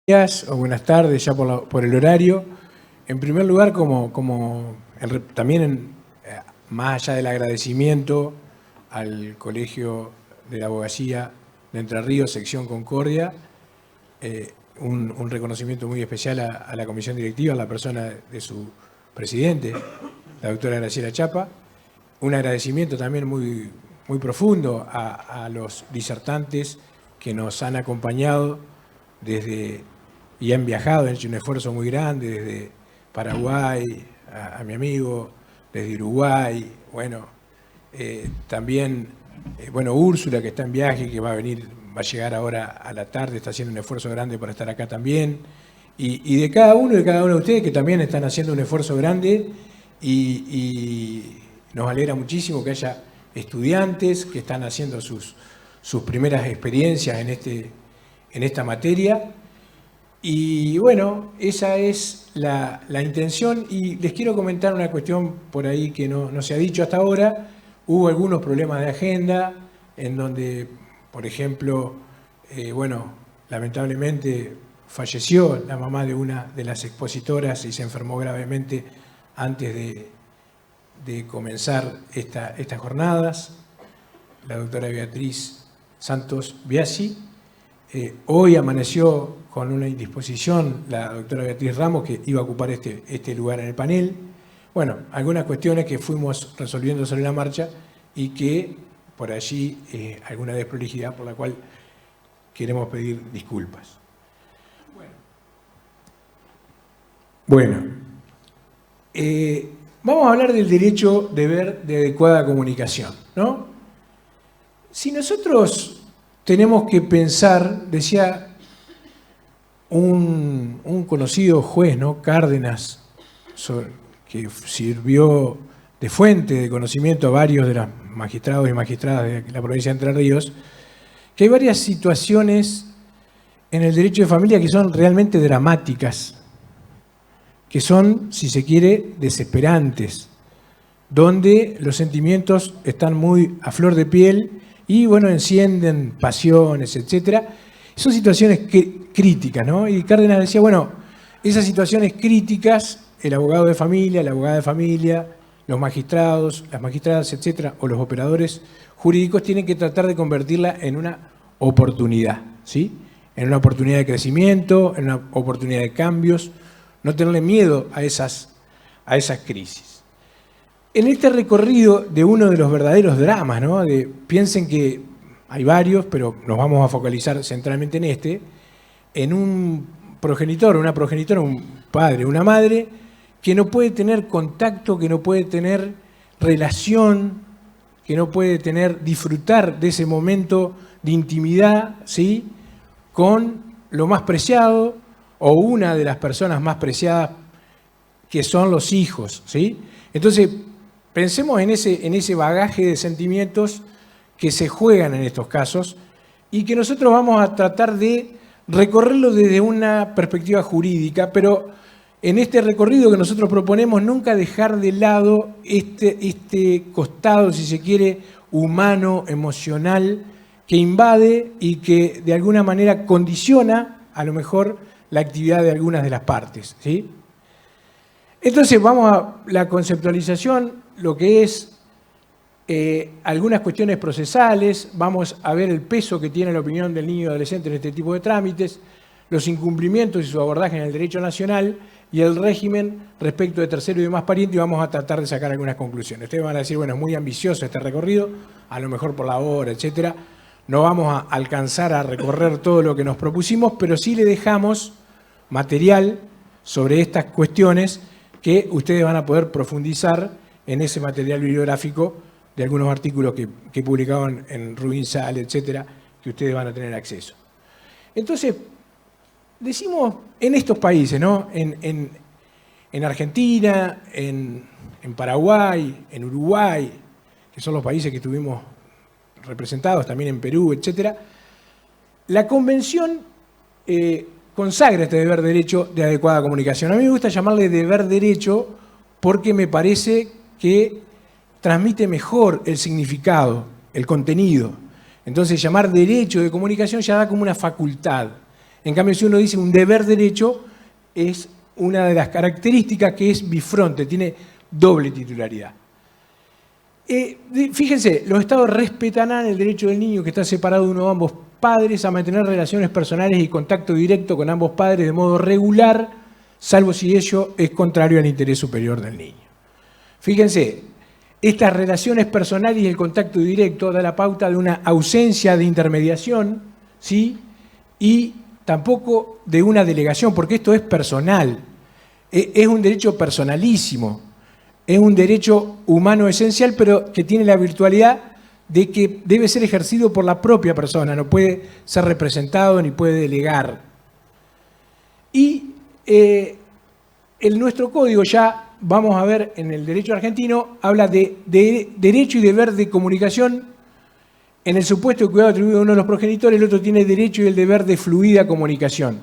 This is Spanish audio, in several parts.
días o buenas tardes ya por el horario. En primer lugar, también más allá del agradecimiento al Colegio de la Abogacía de Entre Ríos, sección Concordia, un reconocimiento muy especial a la comisión directiva, a la persona de su presidente, la doctora Graciela Chapa. Un agradecimiento también muy profundo a los disertantes que nos han acompañado y han viajado, han hecho un esfuerzo muy grande desde Paraguay, a mi amigo, desde Uruguay, también Úrsula, que está en viaje, que va a llegar ahora a la tarde, está haciendo un esfuerzo grande para estar acá también, y de cada uno de ustedes que también están haciendo un esfuerzo grande, y nos alegra muchísimo que haya estudiantes que están haciendo sus primeras experiencias en esta materia. Y bueno, esa es la intención, y les quiero comentar una cuestión por ahí que no se ha dicho hasta ahora. Hubo algunos problemas de agenda en donde, por ejemplo, lamentablemente falleció la mamá de una de las expositoras y se enfermó gravemente antes de comenzar estas jornadas, la doctora Beatriz Santos Biasi. Hoy amaneció con una indisposición la doctora Beatriz Ramos, que iba a ocupar este lugar en el panel. Bueno, algunas cuestiones que fuimos resolviendo sobre la marcha y que por allí alguna desprolijidad por la cual queremos pedir disculpas. Vamos a hablar del derecho deber de adecuada comunicación, ¿no? Si nosotros tenemos que pensar, decía un conocido juez, ¿no? Cárdenas, que sirvió de fuente de conocimiento a varios de los magistrados y magistradas de la provincia de Entre Ríos, que hay varias situaciones en el derecho de familia que son realmente dramáticas, que son, si se quiere, desesperantes, donde los sentimientos están muy a flor de piel y, encienden pasiones, etcétera. Son situaciones críticas, ¿no? Y Cárdenas decía, esas situaciones críticas, el abogado de familia, la abogada de familia, los magistrados, las magistradas, etcétera, o los operadores jurídicos tienen que tratar de convertirla en una oportunidad, ¿sí? En una oportunidad de crecimiento, en una oportunidad de cambios, no tenerle miedo a esas crisis. En este recorrido de uno de los verdaderos dramas, ¿no? Piensen que hay varios, pero nos vamos a focalizar centralmente en un progenitor, una progenitora, un padre, una madre, que no puede tener contacto, que no puede tener relación, que no puede disfrutar de ese momento de intimidad, ¿sí? Con lo más preciado o una de las personas más preciadas, que son los hijos, ¿sí? Entonces, pensemos en ese bagaje de sentimientos que se juegan en estos casos y que nosotros vamos a tratar de recorrerlo desde una perspectiva jurídica, pero en este recorrido que nosotros proponemos nunca dejar de lado este costado, si se quiere, humano, emocional, que invade y que de alguna manera condiciona a lo mejor la actividad de algunas de las partes, ¿sí? Entonces vamos a la conceptualización, lo que es algunas cuestiones procesales, vamos a ver el peso que tiene la opinión del niño y adolescente en este tipo de trámites, los incumplimientos y su abordaje en el derecho nacional y el régimen respecto de tercero y demás parientes, y vamos a tratar de sacar algunas conclusiones. Ustedes van a decir, es muy ambicioso este recorrido, a lo mejor por la hora, etcétera. No vamos a alcanzar a recorrer todo lo que nos propusimos, pero sí le dejamos material sobre estas cuestiones que ustedes van a poder profundizar en ese material bibliográfico de algunos artículos que publicaban en Rubinsal, etcétera, que ustedes van a tener acceso. Entonces, decimos en estos países, ¿no? En Argentina, en Paraguay, en Uruguay, que son los países que estuvimos representados, también en Perú, etcétera, la Convención consagra este deber derecho de adecuada comunicación. A mí me gusta llamarle deber derecho porque me parece que transmite mejor el significado, el contenido. Entonces, llamar derecho de comunicación ya da como una facultad. En cambio, si uno dice un deber derecho, es una de las características que es bifronte, tiene doble titularidad. Fíjense, los estados respetarán el derecho del niño que está separado de uno o ambos padres a mantener relaciones personales y contacto directo con ambos padres de modo regular, salvo si ello es contrario al interés superior del niño. Fíjense, estas relaciones personales y el contacto directo da la pauta de una ausencia de intermediación, ¿sí? Y tampoco de una delegación, porque esto es personal, es un derecho personalísimo, es un derecho humano esencial, pero que tiene la virtualidad de que debe ser ejercido por la propia persona, no puede ser representado ni puede delegar. Y en nuestro código ya, vamos a ver, en el derecho argentino, habla de derecho y deber de comunicación en el supuesto de cuidado atribuido a uno de los progenitores, el otro tiene derecho y el deber de fluida comunicación.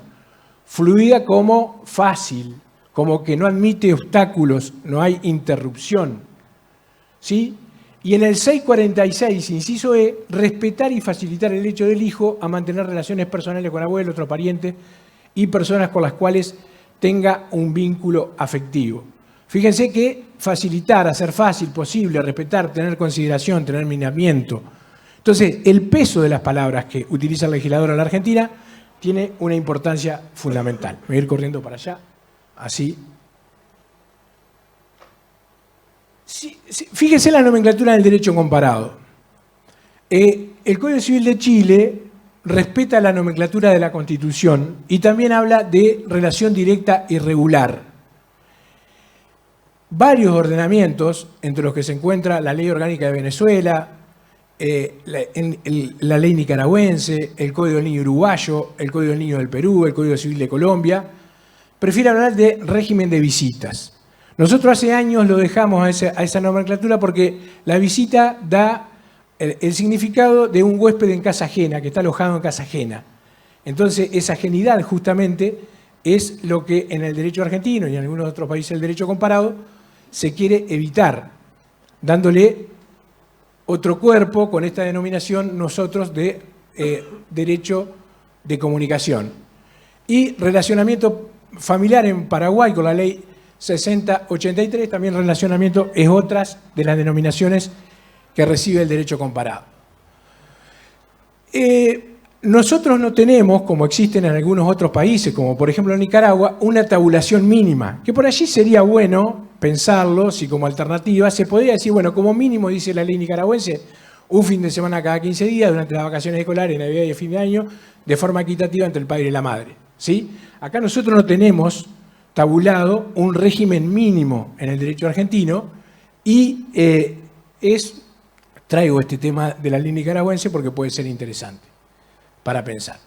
Fluida como fácil, como que no admite obstáculos, no hay interrupción. ¿Sí? Y en el 646, inciso E, respetar y facilitar el derecho del hijo a mantener relaciones personales con abuelos, otros parientes y personas con las cuales tenga un vínculo afectivo. Fíjense que facilitar, hacer fácil, posible, respetar, tener consideración, tener miramiento. Entonces, el peso de las palabras que utiliza el legislador en la Argentina tiene una importancia fundamental. Voy a ir corriendo para allá, así. Fíjense la nomenclatura del derecho comparado. El Código Civil de Chile respeta la nomenclatura de la Constitución y también habla de relación directa y regular. Varios ordenamientos, entre los que se encuentra la Ley Orgánica de Venezuela, la Ley Nicaragüense, el Código del Niño Uruguayo, el Código del Niño del Perú, el Código Civil de Colombia, prefiere hablar de régimen de visitas. Nosotros hace años lo dejamos a esa nomenclatura porque la visita da el significado de un huésped en casa ajena, que está alojado en casa ajena. Entonces, esa ajenidad justamente es lo que en el derecho argentino y en algunos otros países del derecho comparado se quiere evitar, dándole otro cuerpo con esta denominación nosotros de derecho de comunicación. Y relacionamiento familiar en Paraguay con la ley 6083, también relacionamiento es otras de las denominaciones que recibe el derecho comparado. Nosotros no tenemos, como existen en algunos otros países, como por ejemplo en Nicaragua, una tabulación mínima, que por allí sería bueno pensarlo, si como alternativa se podría decir, bueno, como mínimo, dice la ley nicaragüense, un fin de semana cada 15 días durante las vacaciones escolares, Navidad y fin de año, de forma equitativa entre el padre y la madre. ¿Sí? Acá nosotros no tenemos tabulado un régimen mínimo en el derecho argentino y traigo este tema de la ley nicaragüense porque puede ser interesante para pensar.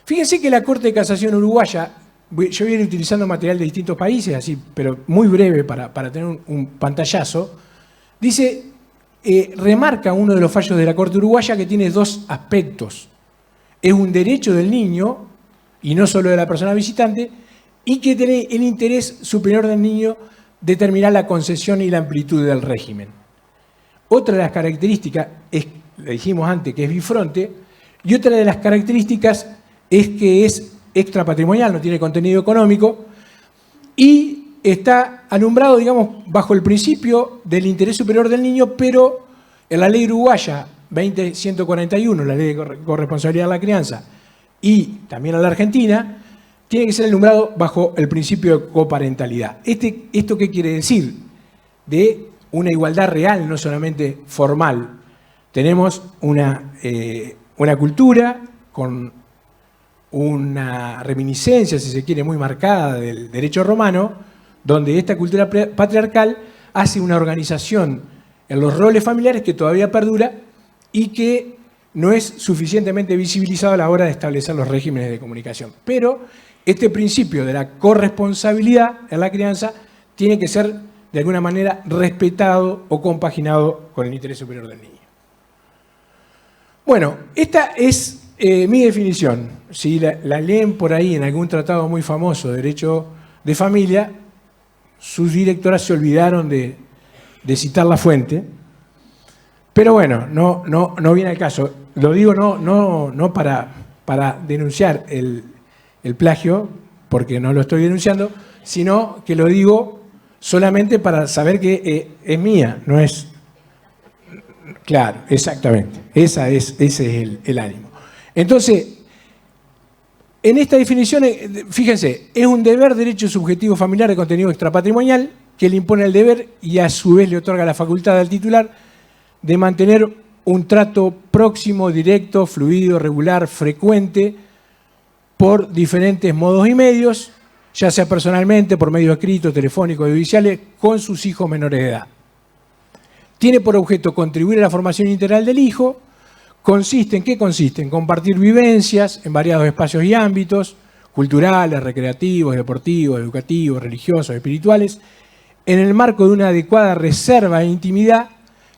Fíjense que la Corte de Casación uruguaya, yo voy a ir utilizando material de distintos países, así, pero muy breve para tener un pantallazo, dice, remarca uno de los fallos de la Corte uruguaya que tiene dos aspectos. Es un derecho del niño, y no solo de la persona visitante, y que tiene el interés superior del niño determinar la concesión y la amplitud del régimen. Otra de las características, le dijimos antes, que es bifronte, y otra de las características es que es extrapatrimonial, no tiene contenido económico, y está alumbrado, digamos, bajo el principio del interés superior del niño, pero en la ley uruguaya 20141, la ley de corresponsabilidad de la crianza, y también en la Argentina, tiene que ser alumbrado bajo el principio de coparentalidad. ¿Esto qué quiere decir? De una igualdad real, no solamente formal. Tenemos una cultura con una reminiscencia, si se quiere, muy marcada del derecho romano, donde esta cultura patriarcal hace una organización en los roles familiares que todavía perdura y que no es suficientemente visibilizado a la hora de establecer los regímenes de comunicación. Pero este principio de la corresponsabilidad en la crianza tiene que ser de alguna manera respetado o compaginado con el interés superior del niño. Bueno, esta es mi definición. Si la leen por ahí en algún tratado muy famoso de derecho de familia, sus directoras se olvidaron de citar la fuente, pero bueno, no viene al caso. Lo digo no para para denunciar el plagio, porque no lo estoy denunciando, sino que lo digo solamente para saber que es mía, no es... Claro, exactamente. Ese es el ánimo. Entonces, en esta definición, fíjense, es un deber, derecho subjetivo familiar de contenido extrapatrimonial que le impone el deber y a su vez le otorga la facultad al titular de mantener un trato próximo, directo, fluido, regular, frecuente, por diferentes modos y medios, ya sea personalmente, por medio escrito, telefónico, audiovisuales, con sus hijos menores de edad. Tiene por objeto contribuir a la formación integral del hijo. ¿En qué consiste? En compartir vivencias en variados espacios y ámbitos, culturales, recreativos, deportivos, educativos, religiosos, espirituales, en el marco de una adecuada reserva e intimidad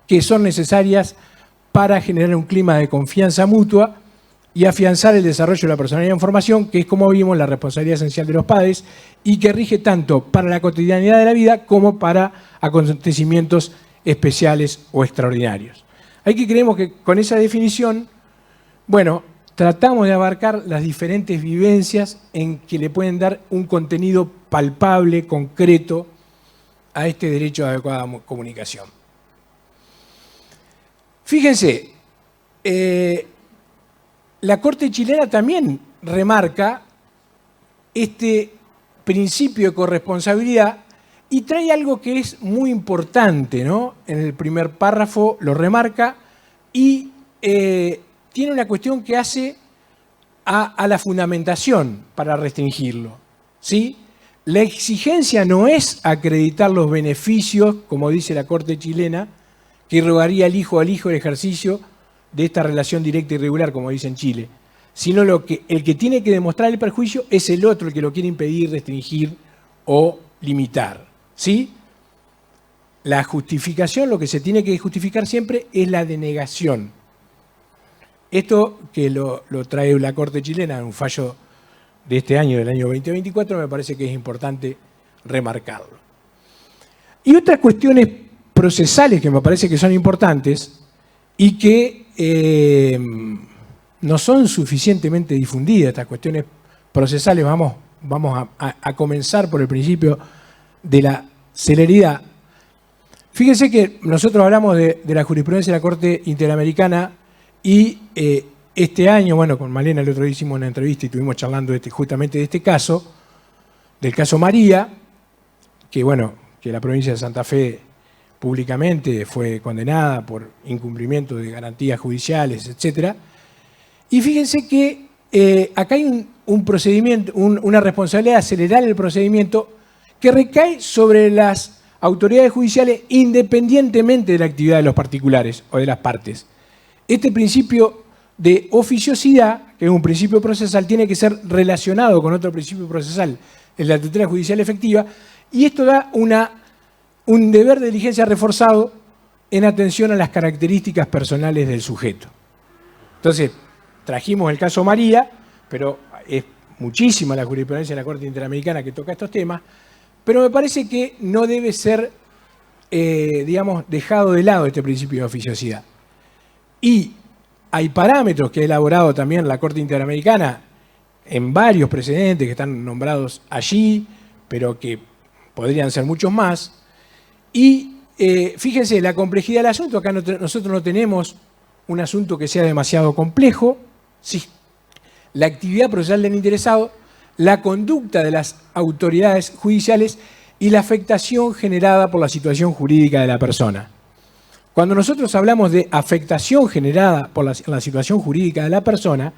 que son necesarias para generar un clima de confianza mutua y afianzar el desarrollo de la personalidad en formación, que es, como vimos, la responsabilidad esencial de los padres y que rige tanto para la cotidianidad de la vida como para acontecimientos especiales o extraordinarios. Hay que creemos que con esa definición, bueno, tratamos de abarcar las diferentes vivencias en que le pueden dar un contenido palpable, concreto, a este derecho a adecuada comunicación. Fíjense, la Corte chilena también remarca este principio de corresponsabilidad y trae algo que es muy importante, ¿no? En el primer párrafo lo remarca y tiene una cuestión que hace a la fundamentación para restringirlo, ¿sí? La exigencia no es acreditar los beneficios, como dice la Corte chilena, que rogaría al hijo el ejercicio de esta relación directa y regular, como dice en Chile, sino el que tiene que demostrar el perjuicio es el otro, el que lo quiere impedir, restringir o limitar. ¿Sí? La justificación, lo que se tiene que justificar siempre es la denegación. Esto que lo trae la Corte chilena en un fallo de este año, del año 2024, me parece que es importante remarcarlo. Y otras cuestiones procesales que me parece que son importantes y que no son suficientemente difundidas, estas cuestiones procesales, vamos a comenzar por el principio de la celeridad. Fíjense que nosotros hablamos de la jurisprudencia de la Corte Interamericana y este año, bueno, con Malena el otro día hicimos una entrevista y estuvimos charlando justamente de este caso, del caso María, que bueno, que la provincia de Santa Fe públicamente fue condenada por incumplimiento de garantías judiciales, etc. Y fíjense que acá hay un procedimiento, una responsabilidad de acelerar el procedimiento que recae sobre las autoridades judiciales independientemente de la actividad de los particulares o de las partes. Este principio de oficiosidad, que es un principio procesal, tiene que ser relacionado con otro principio procesal, el de la tutela judicial efectiva, y esto da un deber de diligencia reforzado en atención a las características personales del sujeto. Entonces, trajimos el caso María, pero es muchísima la jurisprudencia de la Corte Interamericana que toca estos temas, pero me parece que no debe ser, digamos, dejado de lado este principio de oficiosidad. Y hay parámetros que ha elaborado también la Corte Interamericana en varios precedentes que están nombrados allí, pero que podrían ser muchos más. Y fíjense, la complejidad del asunto, acá nosotros no tenemos un asunto que sea demasiado complejo, sí, la actividad procesal del interesado, la conducta de las autoridades judiciales y la afectación generada por la situación jurídica de la persona. Cuando nosotros hablamos de afectación generada por la situación jurídica de la persona,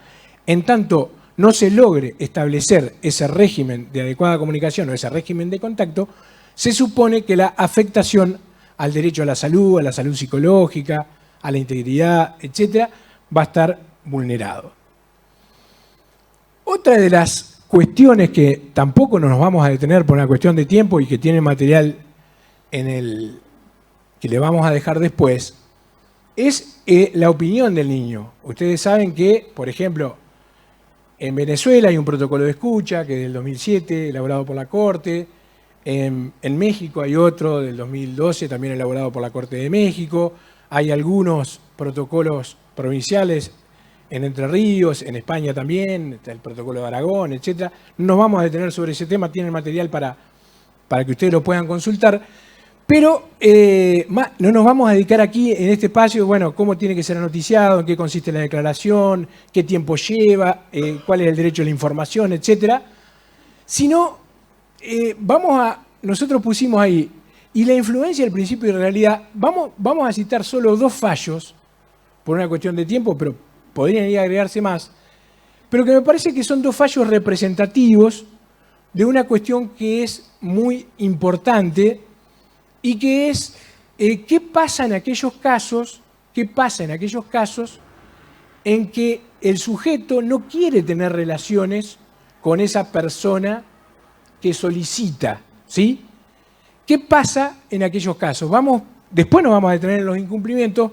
en tanto no se logre establecer ese régimen de adecuada comunicación o ese régimen de contacto, se supone que la afectación al derecho a la salud psicológica, a la integridad, etc., va a estar vulnerado. Otra de las cuestiones que tampoco nos vamos a detener por una cuestión de tiempo y que tiene material que le vamos a dejar después, es la opinión del niño. Ustedes saben que, por ejemplo, en Venezuela hay un protocolo de escucha que es del 2007, elaborado por la Corte. En México hay otro del 2012, también elaborado por la Corte de México. Hay algunos protocolos provinciales en Entre Ríos, en España también, está el protocolo de Aragón, etc. No nos vamos a detener sobre ese tema, tienen material para que ustedes lo puedan consultar. Pero no nos vamos a dedicar aquí en este espacio, bueno, cómo tiene que ser anoticiado, en qué consiste la declaración, qué tiempo lleva, cuál es el derecho a la información, etc. Sino, nosotros pusimos ahí, y la influencia del principio de realidad, vamos a citar solo 2 fallos, por una cuestión de tiempo, pero podrían ir a agregarse más, pero que me parece que son 2 fallos representativos de una cuestión que es muy importante y que es qué pasa en aquellos casos en que el sujeto no quiere tener relaciones con esa persona que solicita, ¿sí? ¿Qué pasa en aquellos casos? Después nos vamos a detener en los incumplimientos,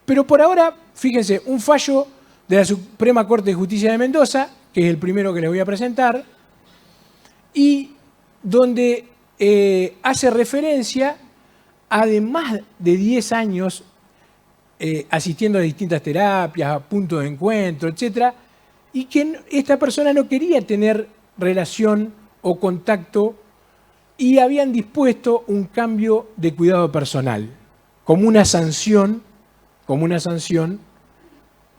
pero por ahora, fíjense, un fallo de la Suprema Corte de Justicia de Mendoza, que es el primero que les voy a presentar, y donde hace referencia, además de 10 años asistiendo a distintas terapias, a puntos de encuentro, etc., y que esta persona no quería tener relación o contacto y habían dispuesto un cambio de cuidado personal como una sanción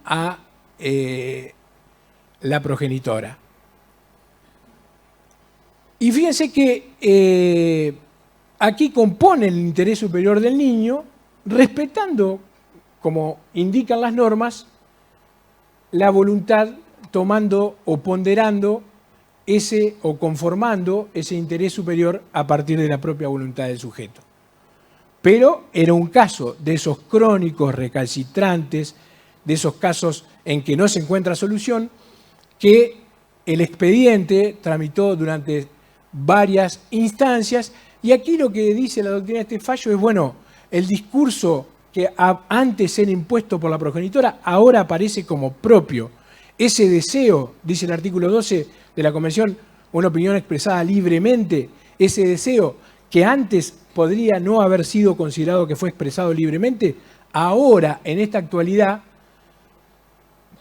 a la progenitora. Y fíjense que aquí compone el interés superior del niño, respetando, como indican las normas, la voluntad, tomando o ponderando o conformando ese interés superior a partir de la propia voluntad del sujeto. Pero era un caso de esos crónicos recalcitrantes, de esos casos en que no se encuentra solución, que el expediente tramitó durante varias instancias, y aquí lo que dice la doctrina de este fallo es, bueno, el discurso que antes era impuesto por la progenitora ahora aparece como propio. Ese deseo, dice el artículo 12 de la Convención, una opinión expresada libremente, ese deseo que antes podría no haber sido considerado que fue expresado libremente, ahora, en esta actualidad,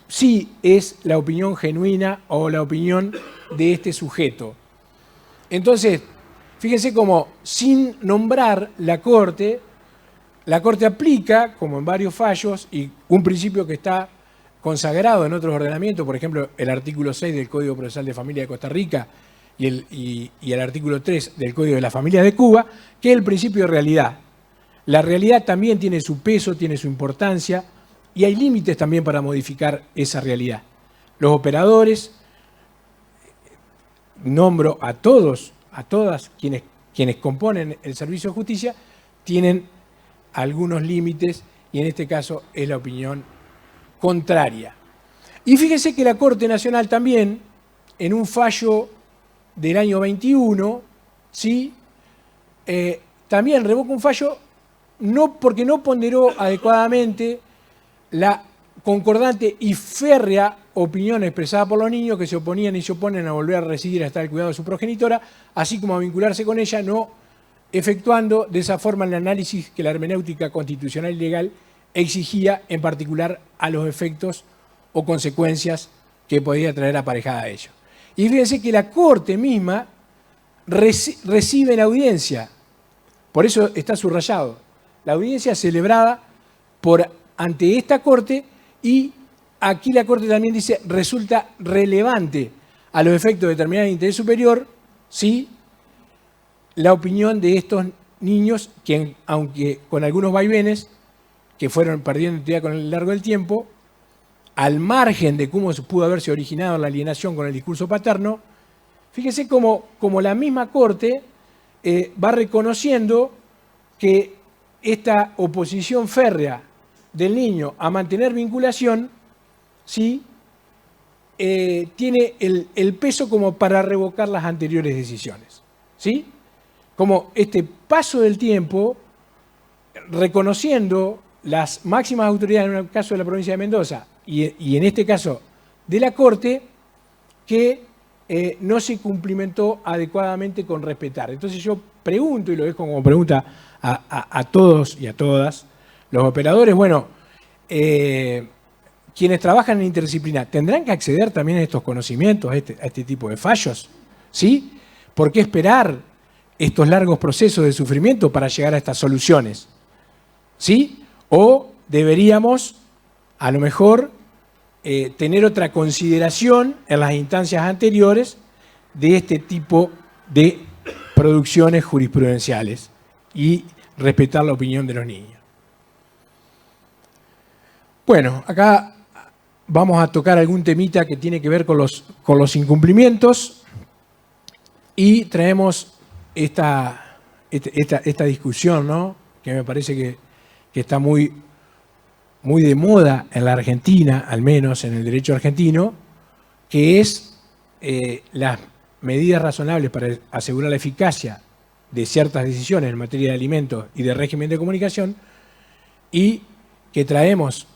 sí es la opinión genuina o la opinión de este sujeto. Entonces, fíjense cómo, sin nombrar la Corte aplica, como en varios fallos, y un principio que está consagrado en otros ordenamientos, por ejemplo, el artículo 6 del Código Procesal de Familia de Costa Rica y el artículo 3 del Código de la Familia de Cuba, que es el principio de realidad. La realidad también tiene su peso, tiene su importancia, y hay límites también para modificar esa realidad. Los operadores, nombro a todas quienes componen el servicio de justicia, tienen algunos límites, y en este caso es la opinión contraria. Y fíjense que la Corte Nacional también, en un fallo del año 21, ¿sí? También revoca un fallo porque no ponderó adecuadamente la concordante y férrea opinión expresada por los niños que se oponían y se oponen a volver a residir hasta el cuidado de su progenitora, así como a vincularse con ella, no efectuando de esa forma el análisis que la hermenéutica constitucional y legal exigía, en particular a los efectos o consecuencias que podía traer aparejada a ello. Y fíjense que la Corte misma recibe la audiencia, por eso está subrayado, la audiencia celebrada ante esta Corte, y aquí la Corte también dice resulta relevante a los efectos de determinar el interés superior, ¿sí?, la opinión de estos niños, que aunque con algunos vaivenes que fueron perdiendo entidad con el largo del tiempo, al margen de cómo pudo haberse originado la alienación con el discurso paterno, fíjese cómo la misma Corte va reconociendo que esta oposición férrea del niño a mantener vinculación, ¿sí?, tiene el peso como para revocar las anteriores decisiones, ¿sí? Como este paso del tiempo, reconociendo las máximas autoridades, en el caso de la provincia de Mendoza y en este caso de la Corte, que no se cumplimentó adecuadamente con respetar. Entonces yo pregunto, y lo dejo como pregunta a todos y a todas los operadores, bueno, quienes trabajan en interdisciplina, ¿tendrán que acceder también a estos conocimientos, a este tipo de fallos? ¿Sí? ¿Por qué esperar estos largos procesos de sufrimiento para llegar a estas soluciones? ¿Sí? ¿O deberíamos, a lo mejor, tener otra consideración en las instancias anteriores de este tipo de producciones jurisprudenciales y respetar la opinión de los niños? Bueno, acá vamos a tocar algún temita que tiene que ver con los incumplimientos y traemos esta discusión, ¿no? Que me parece que está muy de moda en la Argentina, al menos en el derecho argentino, que es las medidas razonables para asegurar la eficacia de ciertas decisiones en materia de alimentos y de régimen de comunicación, y que traemos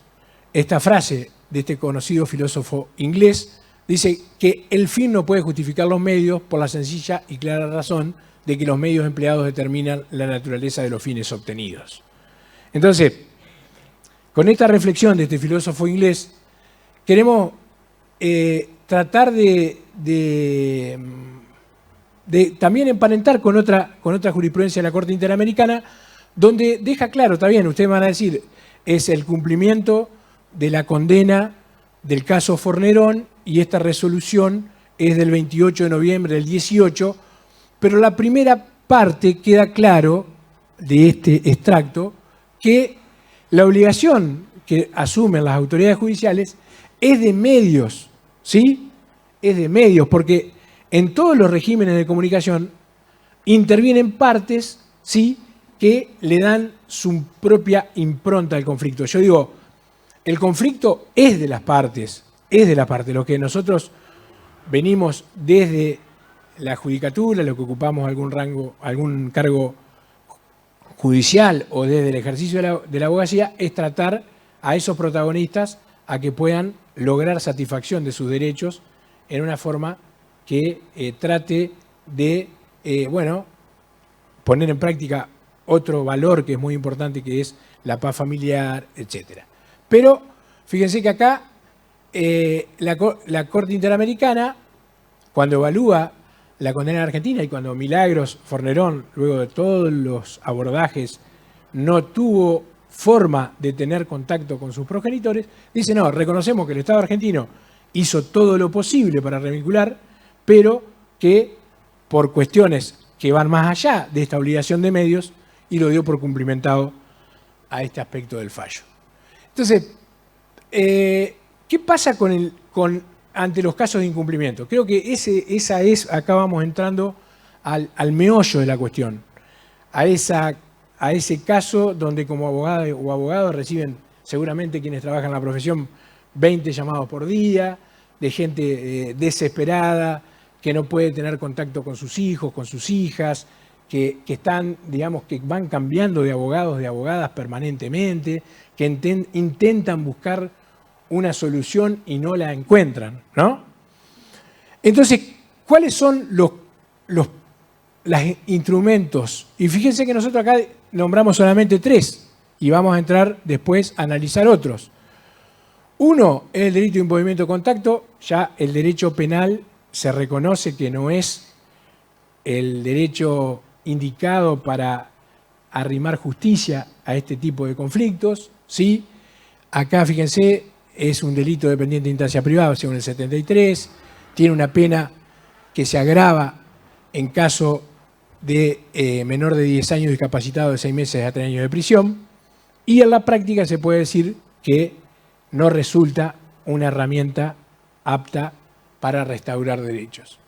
esta frase de este conocido filósofo inglés, dice que el fin no puede justificar los medios por la sencilla y clara razón de que los medios empleados determinan la naturaleza de los fines obtenidos. Entonces, con esta reflexión de este filósofo inglés, queremos tratar de también emparentar con otra jurisprudencia de la Corte Interamericana, donde deja claro, está bien, ustedes van a decir, es el cumplimiento de la condena del caso Fornerón, y esta resolución es del 28 de noviembre del 18, pero la primera parte queda claro de este extracto que la obligación que asumen las autoridades judiciales es de medios, ¿sí? Es de medios, porque en todos los regímenes de comunicación intervienen partes, ¿sí?, que le dan su propia impronta al conflicto. Yo digo, el conflicto es de las partes, Lo que nosotros venimos desde la judicatura, lo que ocupamos algún cargo judicial o desde el ejercicio de la abogacía, es tratar a esos protagonistas a que puedan lograr satisfacción de sus derechos en una forma que trate de, poner en práctica otro valor que es muy importante, que es la paz familiar, etc. Pero fíjense que acá la Corte Interamericana, cuando evalúa la condena en Argentina y cuando Milagros Fornerón, luego de todos los abordajes, no tuvo forma de tener contacto con sus progenitores, dice, no, reconocemos que el Estado argentino hizo todo lo posible para revincular, pero que por cuestiones que van más allá de esta obligación de medios, y lo dio por cumplimentado a este aspecto del fallo. Entonces, ¿qué pasa ante los casos de incumplimiento? Creo que acá vamos entrando al meollo de la cuestión, a ese caso donde como abogado o abogado reciben seguramente quienes trabajan en la profesión 20 llamados por día, de gente desesperada, que no puede tener contacto con sus hijos, con sus hijas, que están, digamos, que van cambiando de abogados, de abogadas permanentemente, que intentan buscar una solución y no la encuentran, ¿no? Entonces, ¿cuáles son los instrumentos? Y fíjense que nosotros acá nombramos solamente 3 y vamos a entrar después a analizar otros. Uno es el delito de impedimento de contacto. Ya el derecho penal se reconoce que no es el derecho indicado para arrimar justicia a este tipo de conflictos, ¿sí? Acá, fíjense, es un delito dependiente de instancia privada, según el 73, tiene una pena que se agrava en caso de menor de 10 años discapacitado de 6 meses a 3 años de prisión, y en la práctica se puede decir que no resulta una herramienta apta para restaurar derechos.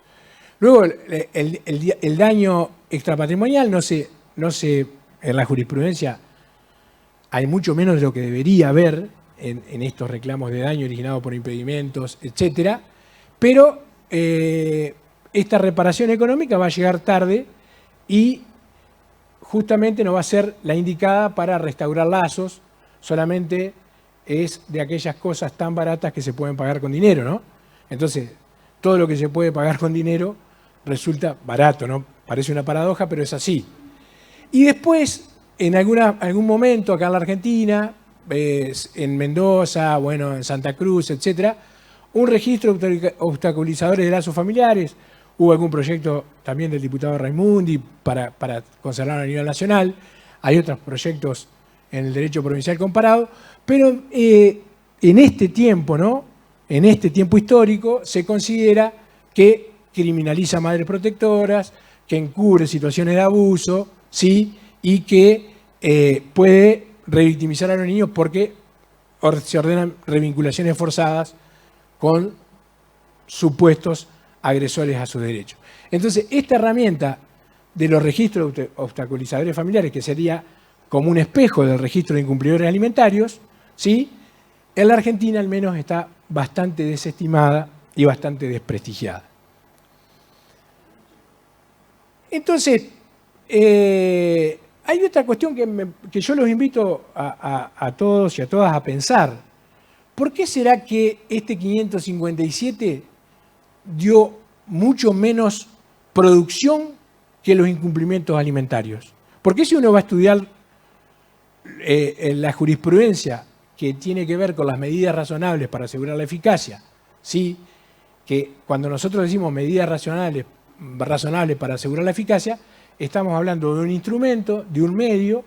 Luego, el daño extrapatrimonial en la jurisprudencia hay mucho menos de lo que debería haber en estos reclamos de daño originados por impedimentos, etc. Pero esta reparación económica va a llegar tarde y justamente no va a ser la indicada para restaurar lazos, solamente es de aquellas cosas tan baratas que se pueden pagar con dinero, ¿no? Entonces, todo lo que se puede pagar con dinero resulta barato, ¿no? Parece una paradoja, pero es así. Y después, en algún momento acá en la Argentina, en Mendoza, bueno, en Santa Cruz, etcétera, un registro de obstaculizadores de lazos familiares. Hubo algún proyecto también del diputado Raimundi para conservarlo a nivel nacional. Hay otros proyectos en el derecho provincial comparado, pero en este tiempo, ¿no? En este tiempo histórico se considera que criminaliza madres protectoras, que encubre situaciones de abuso, ¿sí? Y que puede revictimizar a los niños porque se ordenan revinculaciones forzadas con supuestos agresores a sus derechos. Entonces, esta herramienta de los registros de obstaculizadores familiares, que sería como un espejo del registro de incumplidores alimentarios, ¿sí? En la Argentina al menos está bastante desestimada y bastante desprestigiada. Entonces, hay otra cuestión que yo los invito a todos y a todas a pensar. ¿Por qué será que este 557 dio mucho menos producción que los incumplimientos alimentarios? ¿Por qué si uno va a estudiar la jurisprudencia que tiene que ver con las medidas razonables para asegurar la eficacia, ¿sí? Que cuando nosotros decimos medidas razonables para asegurar la eficacia, estamos hablando de un instrumento, de un medio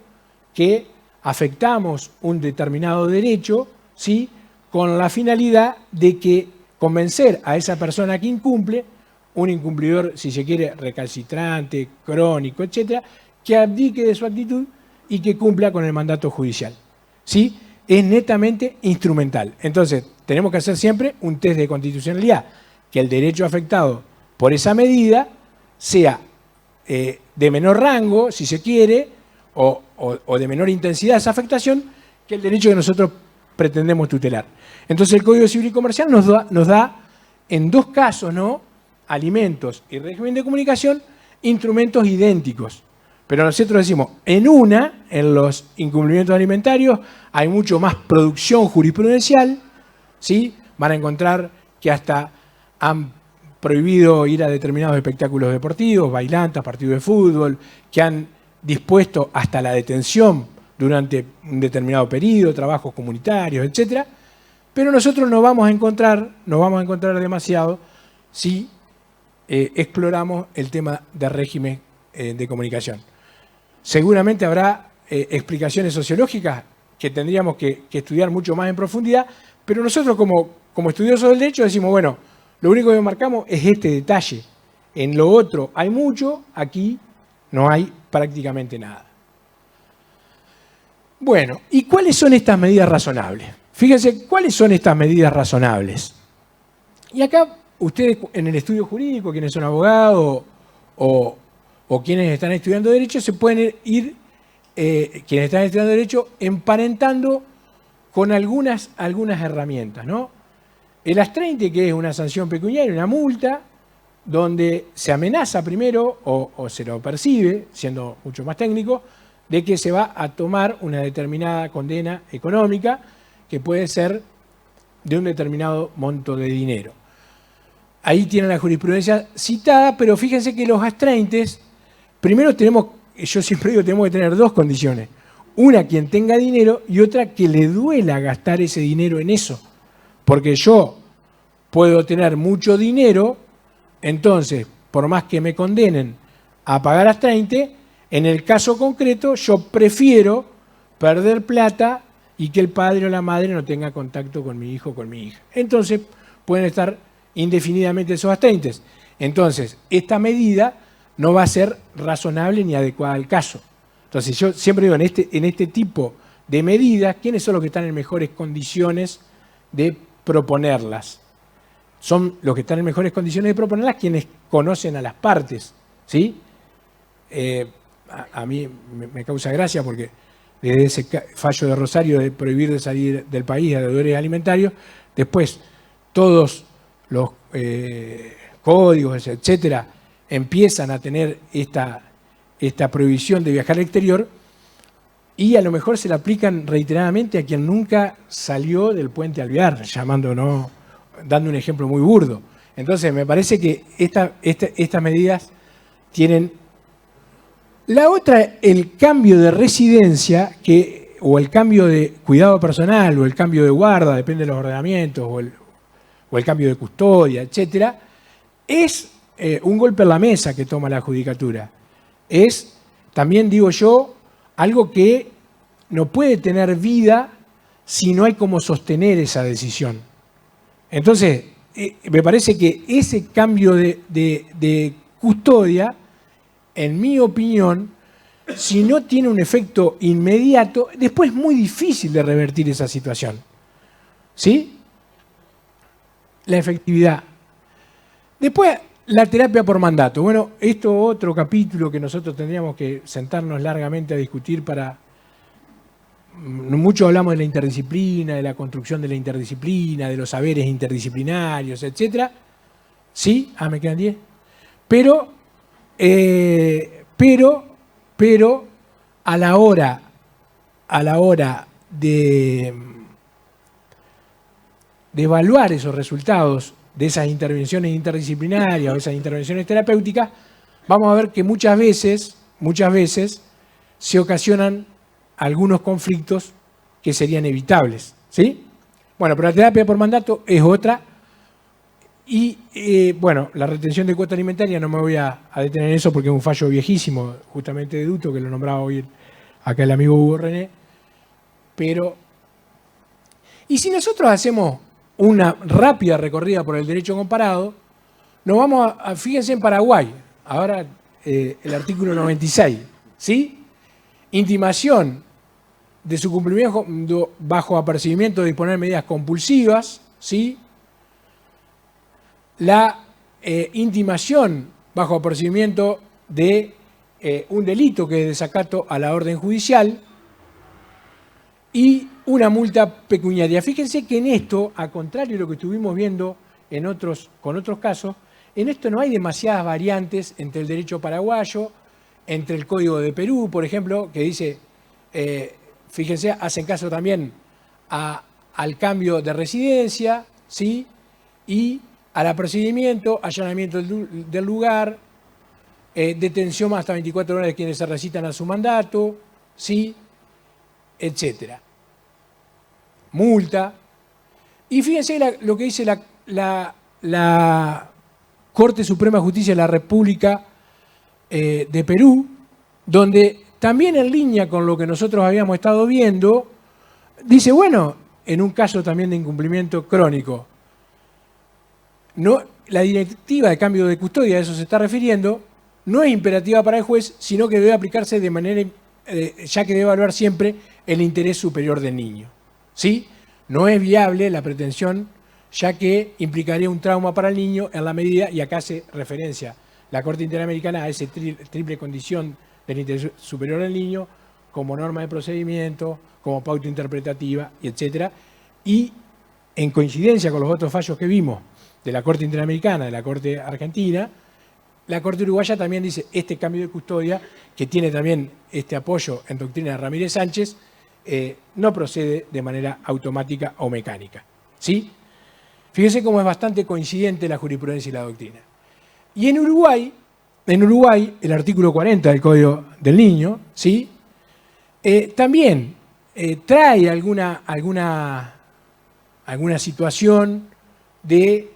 que afectamos un determinado derecho, ¿sí? Con la finalidad de que convencer a esa persona que incumple, un incumplidor, si se quiere, recalcitrante, crónico, etcétera, que abdique de su actitud y que cumpla con el mandato judicial, ¿sí? Es netamente instrumental. Entonces, tenemos que hacer siempre un test de constitucionalidad, que el derecho afectado por esa medida sea de menor rango, si se quiere, o de menor intensidad esa afectación, que el derecho que nosotros pretendemos tutelar. Entonces, el Código Civil y Comercial nos da en dos casos, ¿no? Alimentos y régimen de comunicación, instrumentos idénticos. Pero nosotros decimos, en los incumplimientos alimentarios, hay mucho más producción jurisprudencial, ¿sí? Van a encontrar que hasta han prohibido ir a determinados espectáculos deportivos, bailantas, partidos de fútbol, que han dispuesto hasta la detención durante un determinado periodo, trabajos comunitarios, etc. Pero nosotros no vamos a encontrar demasiado si exploramos el tema de régimen de comunicación. Seguramente habrá explicaciones sociológicas que tendríamos que estudiar mucho más en profundidad, pero nosotros como estudiosos del derecho decimos, bueno, lo único que marcamos es este detalle. En lo otro hay mucho, aquí no hay prácticamente nada. Bueno, ¿y cuáles son estas medidas razonables? Fíjense, ¿cuáles son estas medidas razonables? Y acá ustedes en el estudio jurídico, quienes son abogados o quienes están estudiando Derecho, se pueden ir, quienes están estudiando Derecho, emparentando con algunas herramientas, ¿no? El astreinte, que es una sanción pecuniaria, una multa, donde se amenaza primero, o se lo percibe, siendo mucho más técnico, de que se va a tomar una determinada condena económica, que puede ser de un determinado monto de dinero. Ahí tienen la jurisprudencia citada, pero fíjense que los astreintes, primero yo siempre digo, tenemos que tener dos condiciones. Una, quien tenga dinero, y otra, que le duela gastar ese dinero en eso. Porque yo puedo tener mucho dinero, entonces, por más que me condenen a pagar astreinte, en el caso concreto, yo prefiero perder plata y que el padre o la madre no tenga contacto con mi hijo o con mi hija. Entonces, pueden estar indefinidamente esos astreintes. Entonces, esta medida no va a ser razonable ni adecuada al caso. Entonces, yo siempre digo, en este tipo de medidas, ¿quiénes son los que están en mejores condiciones de proponerlas? Son los que están en mejores condiciones de proponerlas quienes conocen a las partes, ¿sí? A mí me causa gracia porque desde ese fallo de Rosario de prohibir de salir del país a deudores alimentarios, después todos los códigos, etcétera, empiezan a tener esta prohibición de viajar al exterior y a lo mejor se la aplican reiteradamente a quien nunca salió del puente Alvear, dando un ejemplo muy burdo. Entonces, me parece que estas medidas tienen... La otra, el cambio de residencia, que o el cambio de cuidado personal, o el cambio de guarda, depende de los ordenamientos, o el cambio de custodia, etcétera, es un golpe en la mesa que toma la judicatura. Es, también digo yo, algo que no puede tener vida si no hay cómo sostener esa decisión. Entonces, me parece que ese cambio de custodia, en mi opinión, si no tiene un efecto inmediato, después es muy difícil de revertir esa situación. ¿Sí? La efectividad. Después, la terapia por mandato. Bueno, esto es otro capítulo que nosotros tendríamos que sentarnos largamente a discutir para... Mucho hablamos de la interdisciplina, de la construcción de la interdisciplina, de los saberes interdisciplinarios, etc. ¿Sí? Ah, me quedan 10. Pero a la hora de evaluar esos resultados de esas intervenciones interdisciplinarias o esas intervenciones terapéuticas, vamos a ver que muchas veces se ocasionan algunos conflictos que serían evitables. ¿Sí? Bueno, pero la terapia por mandato es otra. Y bueno, la retención de cuota alimentaria, no me voy a detener en eso porque es un fallo viejísimo, justamente de Duto, que lo nombraba hoy acá el amigo Hugo René. Pero, y si nosotros hacemos una rápida recorrida por el derecho comparado, nos vamos fíjense en Paraguay, ahora el artículo 96, ¿sí? Intimación de su cumplimiento bajo apercibimiento de disponer medidas compulsivas, ¿sí? La intimación bajo apercibimiento de un delito que es desacato a la orden judicial y una multa pecuniaria. Fíjense que en esto, a contrario de lo que estuvimos viendo con otros casos, en esto no hay demasiadas variantes entre el derecho paraguayo, entre el Código de Perú, por ejemplo, que dice, fíjense, hacen caso también al cambio de residencia, ¿sí? Y al apercibimiento, allanamiento del lugar, detención hasta 24 horas de quienes se recitan a su mandato, ¿sí? Etcétera. Multa. Y fíjense lo que dice la Corte Suprema de Justicia de la República de Perú, donde también en línea con lo que nosotros habíamos estado viendo, dice, bueno, en un caso también de incumplimiento crónico, no, la directiva de cambio de custodia, a eso se está refiriendo, no es imperativa para el juez, sino que debe aplicarse de manera, ya que debe evaluar siempre el interés superior del niño. ¿Sí? No es viable la pretensión, ya que implicaría un trauma para el niño en la medida, y acá hace referencia la Corte Interamericana a esa triple condición del interés superior del niño, como norma de procedimiento, como pauta interpretativa, etc. Y en coincidencia con los otros fallos que vimos de la Corte Interamericana, de la Corte Argentina, la Corte Uruguaya también dice este cambio de custodia, que tiene también este apoyo en doctrina de Ramírez Sánchez, no procede de manera automática o mecánica. ¿Sí? Fíjense cómo es bastante coincidente la jurisprudencia y la doctrina. Y en Uruguay, el artículo 40 del Código del Niño, ¿sí? También trae alguna situación de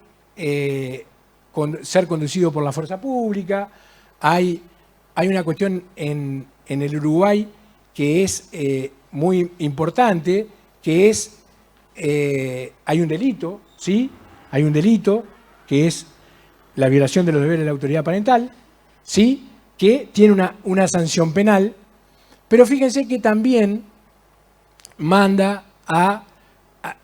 ser conducido por la fuerza pública. Hay una cuestión en el Uruguay que es muy importante, que es, hay un delito, ¿sí? Hay un delito que es la violación de los deberes de la autoridad parental, ¿sí? Que tiene una sanción penal, pero fíjense que también manda a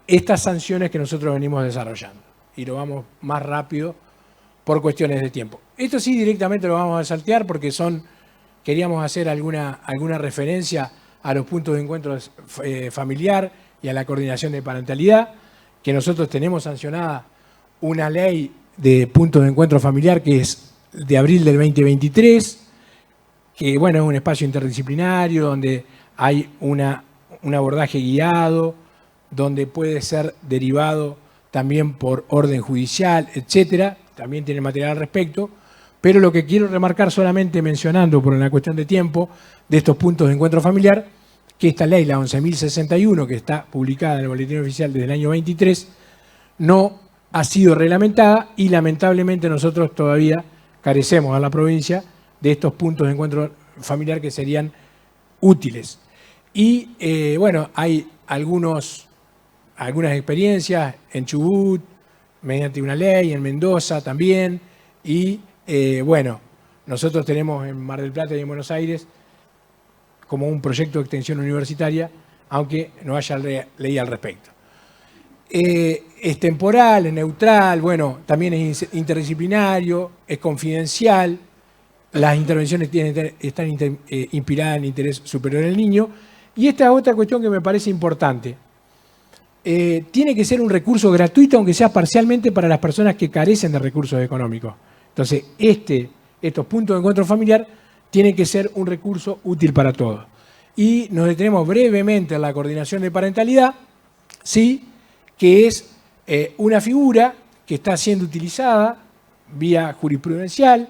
estas sanciones que nosotros venimos desarrollando. Y lo vamos más rápido por cuestiones de tiempo. Esto sí directamente lo vamos a saltear porque queríamos hacer alguna referencia a los puntos de encuentro familiar y a la coordinación de parentalidad, que nosotros tenemos sancionada una ley de puntos de encuentro familiar que es de abril del 2023, que bueno, es un espacio interdisciplinario donde hay un abordaje guiado, donde puede ser derivado también por orden judicial, etcétera. También tiene material al respecto, pero lo que quiero remarcar solamente mencionando por una cuestión de tiempo de estos puntos de encuentro familiar que esta ley, la 11.061, que está publicada en el Boletín Oficial desde el año 23, no ha sido reglamentada y lamentablemente nosotros todavía carecemos a la provincia de estos puntos de encuentro familiar que serían útiles. Y bueno, hay algunas experiencias en Chubut, mediante una ley, en Mendoza también, y bueno, nosotros tenemos en Mar del Plata y en Buenos Aires como un proyecto de extensión universitaria, aunque no haya ley al respecto. Es temporal, es neutral, bueno, también es interdisciplinario, es confidencial, las intervenciones están inspiradas en interés superior del niño. Y esta es otra cuestión que me parece importante. Tiene que ser un recurso gratuito, aunque sea parcialmente para las personas que carecen de recursos económicos. Entonces, estos puntos de encuentro familiar tienen que ser un recurso útil para todos. Y nos detenemos brevemente en la coordinación de parentalidad, ¿sí?, que es una figura que está siendo utilizada vía jurisprudencial,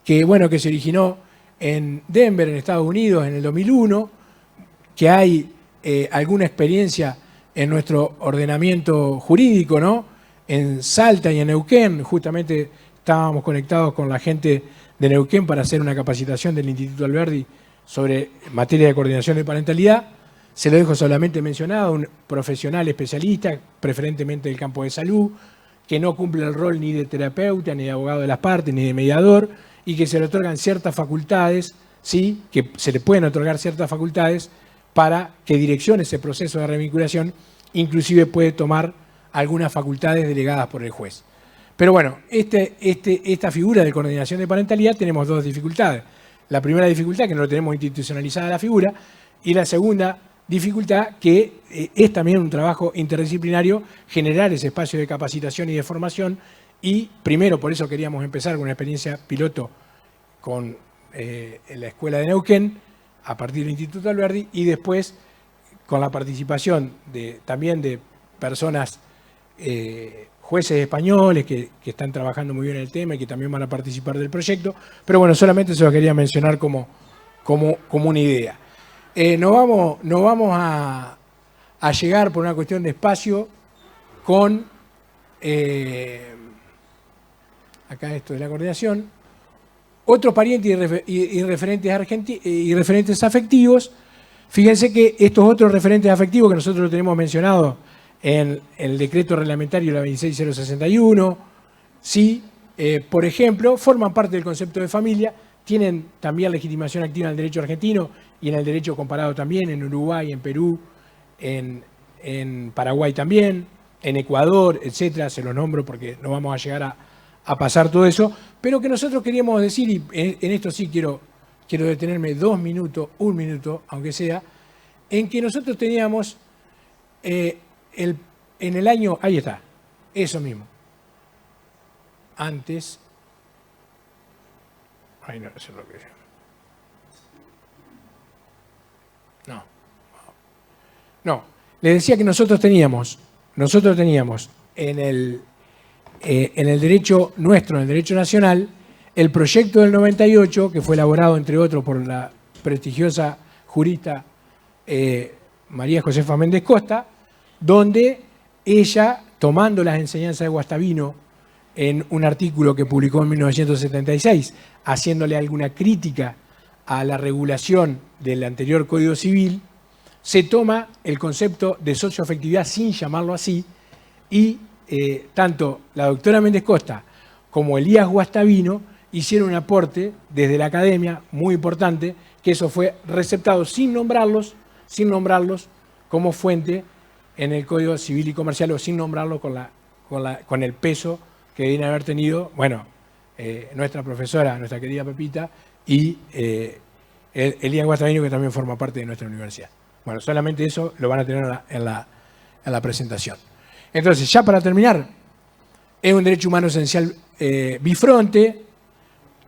que, bueno, que se originó en Denver, en Estados Unidos, en el 2001, que hay alguna experiencia en nuestro ordenamiento jurídico, ¿no? En Salta y en Neuquén, justamente estábamos conectados con la gente de Neuquén para hacer una capacitación del Instituto Alberdi sobre materia de coordinación de parentalidad. Se lo dejo solamente mencionado, un profesional especialista, preferentemente del campo de salud, que no cumple el rol ni de terapeuta, ni de abogado de las partes, ni de mediador, y que se le otorgan ciertas facultades, ¿sí?, que se le pueden otorgar ciertas facultades para que direccione ese proceso de revinculación, inclusive puede tomar algunas facultades delegadas por el juez. Pero bueno, esta figura de coordinación de parentalidad tenemos dos dificultades. La primera dificultad, que no tenemos institucionalizada la figura, y la segunda dificultad, que es también un trabajo interdisciplinario, generar ese espacio de capacitación y de formación, y primero, por eso queríamos empezar con una experiencia piloto con la Escuela de Neuquén, a partir del Instituto Alberdi, y después con la participación también de personas, jueces españoles que están trabajando muy bien el tema y que también van a participar del proyecto. Pero bueno, solamente se lo quería mencionar como una idea. No vamos a llegar por una cuestión de espacio con, acá esto de la coordinación, otros parientes y referentes afectivos. Fíjense que estos otros referentes afectivos que nosotros tenemos mencionado en el decreto reglamentario de la 26061, sí, por ejemplo, forman parte del concepto de familia, tienen también legitimación activa en el derecho argentino y en el derecho comparado también, en Uruguay, en Perú, en Paraguay también, en Ecuador, etcétera. Se los nombro porque no vamos a llegar a pasar todo eso, pero que nosotros queríamos decir, y en esto sí quiero detenerme 2 minutos, 1 minuto, aunque sea, en que nosotros teníamos en el año, ahí está, eso mismo, antes, ay no sé lo que es, no, les decía que nosotros teníamos en el derecho nuestro, en el derecho nacional, el proyecto del 98, que fue elaborado, entre otros, por la prestigiosa jurista María Josefa Méndez Costa, donde ella, tomando las enseñanzas de Guastavino en un artículo que publicó en 1976, haciéndole alguna crítica a la regulación del anterior Código Civil, se toma el concepto de socioafectividad sin llamarlo así, y tanto la doctora Méndez Costa como Elías Guastavino hicieron un aporte desde la academia muy importante, que eso fue receptado sin nombrarlos como fuente en el Código Civil y Comercial, o sin nombrarlo con el peso que deben haber tenido, bueno, nuestra profesora, nuestra querida Pepita, y Elías Guastavino, que también forma parte de nuestra universidad. Bueno, solamente eso lo van a tener en la presentación. Entonces, ya para terminar, es un derecho humano esencial bifronte.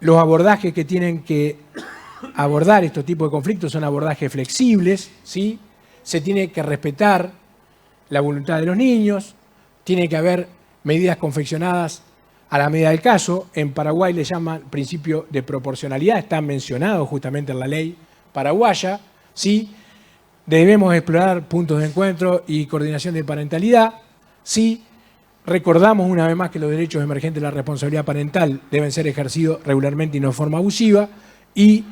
Los abordajes que tienen que abordar estos tipos de conflictos son abordajes flexibles, ¿sí? Se tiene que respetar la voluntad de los niños, tiene que haber medidas confeccionadas a la medida del caso. En Paraguay le llaman principio de proporcionalidad, está mencionado justamente en la ley paraguaya, ¿sí? debemos explorar puntos de encuentro y coordinación de parentalidad. Sí, recordamos una vez más que los derechos emergentes de la responsabilidad parental deben ser ejercidos regularmente y no de forma abusiva. Y,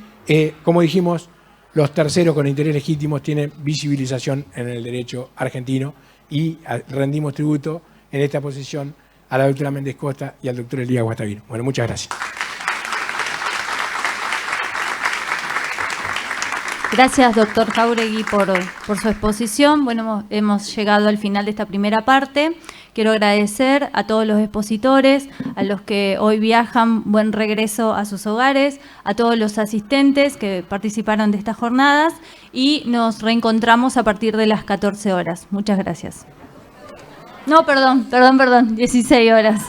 como dijimos, los terceros con interés legítimo tienen visibilización en el derecho argentino y rendimos tributo en esta posición a la doctora Méndez Costa y al doctor Elías Guastavino. Bueno, muchas gracias. Gracias, doctor Jáuregui, por su exposición. Bueno, hemos llegado al final de esta primera parte. Quiero agradecer a todos los expositores, a los que hoy viajan, buen regreso a sus hogares, a todos los asistentes que participaron de estas jornadas y nos reencontramos a partir de las 14 horas. Muchas gracias. No, perdón, 16 horas.